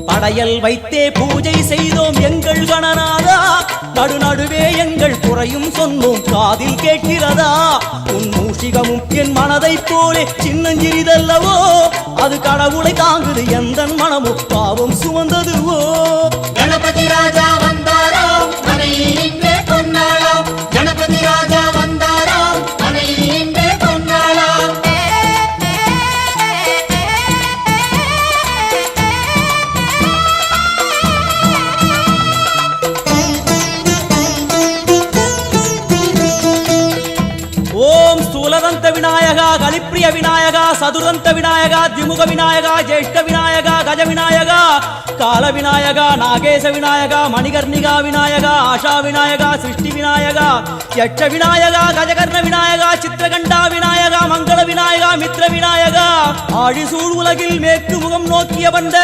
படையல் வைத்தே பூஜை செய்தோம் எங்கள் கணநாதா, நடுநடுவே எங்கள் குறையும் சொன்னோம் காதில் கேட்கிறதா? உன் மூஷிகமும் என் மனதை போலே சின்னஞ்சிறிதல்லவோ, அது கடவுளை தாங்குது எந்தன் மனமோ பாவம் சுமந்ததுவோ. கணபதி ராஜா வந்தாராம் மனையின்றே பொன்னாளாம், கணபதி ராஜா வந்தாராம் மனையின்றே பொன்னாளாம். ஓம் ஸ்தூலதந்த விநாயகா, கலிப்பிரிய விநாயகா, சதுரந்த விநாயகா, திமுக விநாயகா, ஜேஷ்ட விநாயகா, கஜ விநாயகா, கால விநாயகா, நாகேச விநாயகா, மணிகர்ணிகா விநாயகா, ஆஷா விநாயகா, சிருஷ்டி விநாயகா, யட்ச விநாயகா, கஜகர்ண விநாயகா, சித்திரகண்டா விநாயகா, மங்கள விநாயகா, மித்ர விநாயகா, ஆழிசூழ் உலகில் மேற்கு முகம் நோக்கிய வந்த